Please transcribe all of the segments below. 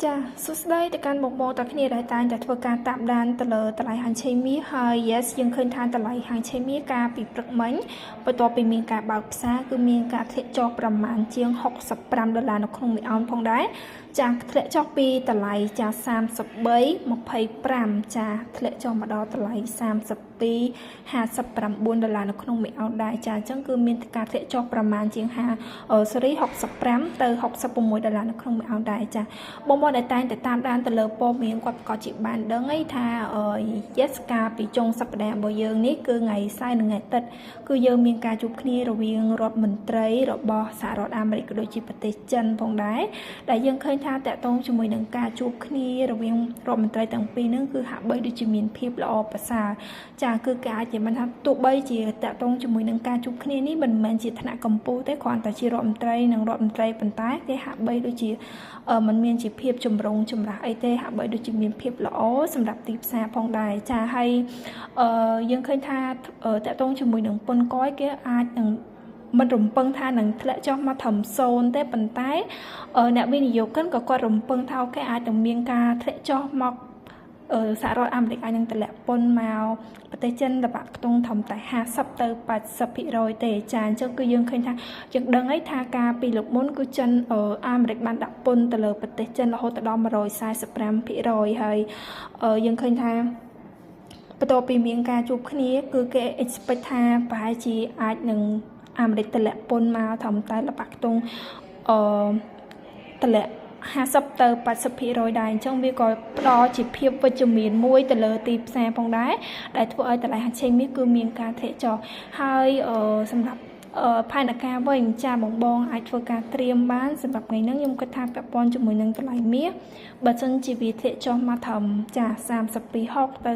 ចាសួស្តីទៅកាន់បងប្អូនទាំងគ្នាដែលតែងតែធ្វើការតាមដានទៅលើតម្លៃហាងឆេមីហើយ yes យើងឃើញថាតម្លៃហាងឆេមីការពីព្រឹកមិញបន្ទាប់ពីមានការបើកផ្សារគឺមានការធ្លាក់ចុះប្រមាណជាង$65នៅក្នុងមួយអោនផងដែរចាធ្លាក់ចុះពីតម្លៃចា33.25ចាធ្លាក់ចុះមកដល់តម្លៃ32.59នៅក្នុងមួយអោនដែរចាអញ្ចឹងគឺមានការធ្លាក់ចុះប្រមាណជាង65ទៅ$66នៅក្នុងមួយអោនដែរចាបងប្អូនដែលតែងតែតាមដានទៅលើព័ត៌មានគាត់ក៏ជាបានដឹងហើយថាyes ការពីចុងសប្តាហ៍របស់យើងនេះគឺថ្ងៃសៅរ៍និងថ្ងៃអាទិត្យគឺយើងមានការជួបគ្នារវាងរដ្ឋមន្ត្រីរបស់សហរដ្ឋអាមេរិកក៏ដូចជាប្រទេសចិនផងដែរដែលយើងឃើញថាតកតងជាមួយនឹងការជួបគ្នារវាងរដ្ឋមន្ត្រីទាំងពីរហ្នឹងគឺហាក់បីដូចជាមានភាពល្អប្រសើរចាគឺគេអាចនិយាយថាទោះបីជាតកតងជាមួយនឹងការជួបគ្នានេះមិនមែនជាថ្នាក់កម្ពុជាទេគ្រាន់តែជារដ្ឋមន្ត្រីនិងរដ្ឋមន្ត្រីប៉ុន្តែគេហាក់បីដូចជាมันមានជាភាពចម្រុងចម្រាស់អីទេហាក់បីដូចជាមានភាពល្អសម្រាប់ទីផ្សារផងដែរចាហើយយើងឃើញថាតកតងជាមួយនឹងពុនកយគេអាចនឹងមិនរំពឹងថានឹងធ្លាក់ចុះមកត្រឹម0ទេប៉ុន្តែអ្នកវិនិយោគិនក៏គាត់រំពឹងថាគេអាចនឹងមានការធ្លាក់ចុះមកសហរដ្ឋអាមេរិកអាចនឹងតម្លាក់ពន្ធមកប្រទេសចិនតបាក់ខ្ទង់ត្រឹមតែ50ទៅ80%ទេចាអញ្ចឹងគឺយើងឃើញថាយើងដឹងហើយថាការពីលោកមុនគឺចិនអាមេរិកបានដាក់ពន្ធទៅលើប្រទេសចិនរហូតដល់145%ហើយយើងឃើញថាបន្ទាប់ពីមានការជួបគ្នាគឺគេ expect ថាប្រហែលជាអាចនឹងអាមេរិកតម្លាក់ពន្ធមកត្រឹមតែតបាក់ខ្ទង់តម្លាក់50ទៅ80%ដែរអញ្ចឹងវាក៏ផ្ដល់ជាភាពវិជ្ជមានមួយទៅលើទីផ្សារផងដែរដែលធ្វើឲ្យតម្លៃហាងឆេមីគឺមានការធ្លាក់ចុះហើយសម្រាប់ផែនការវិញចាបងអាចធ្វើការត្រៀមបានសម្រាប់ថ្ងៃនេះខ្ញុំគិតថាពាក់ព័ន្ធជាមួយនឹងតម្លៃមាសបើសិនជាវាធ្លាក់ចុះមកត្រឹមចា32.6ទៅ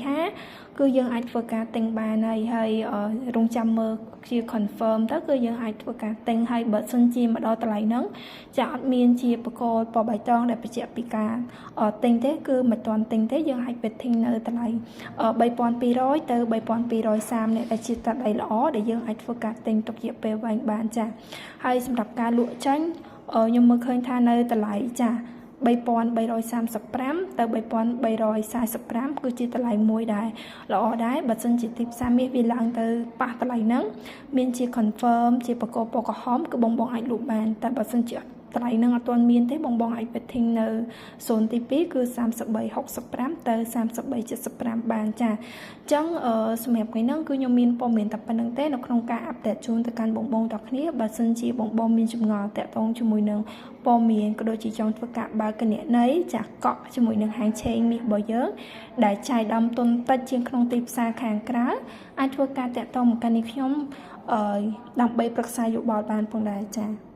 32.5គឺយើងអាចធ្វើការទិញបានហើយរងចាំមើលជា confirm ទៅគឺយើងអាចធ្វើការទិញហើយបើសិនជាមកដល់តម្លៃហ្នឹងចាអត់មានជាបកលពណ៌បៃតងដែលបញ្ជាក់ពីការទិញទេគឺមិនទាន់ទិញទេយើងអាចទៅទិញនៅតម្លៃ3200ទៅ3230នេះដែលជាតម្លៃល្អដែលយើងអាចធ្វើការទិញទុករយៈពេលវែងបានចាហើយសម្រាប់ការលក់ចាញ់ខ្ញុំមើលឃើញថានៅតម្លៃចា3335ទៅ3345គឺជាតម្លៃមួយដែរល្អដែរបើសិនជាទីផ្សារមាសវាឡើងទៅប៉ះតម្លៃហ្នឹងមានជា confirm ជាបកពណ៌ក្រហមគឺបងអាចលក់បានតែបើសិនជាតម្លៃហ្នឹងអត់ទាន់មានទេបងអាចទៅទិញនៅ0ទី2គឺ3365ទៅ3375បានចាអញ្ចឹងសម្រាប់ថ្ងៃហ្នឹងគឺខ្ញុំមានព័ត៌មានតែប៉ុណ្្នឹងទេនៅក្នុងការអាប់ដេតជូនទៅកាន់បងទាំងគ្នាបើសិនជាបងមានចម្ងល់តាក់ទងជាមួយនឹងព័ត៌មានក៏ដូចជាចង់ធ្វើការបើកគណនីចាកក់ជាមួយនឹងហាងឆេងមាសរបស់យើងដែលចាយដើមទុនតិចជាងក្នុងទីផ្សារខាងក្រៅអាចធ្វើការតាក់ទងមកកាន់នេះខ្ញុំដើម្បីប្រឹក្សាយោបល់បានផងដែរចា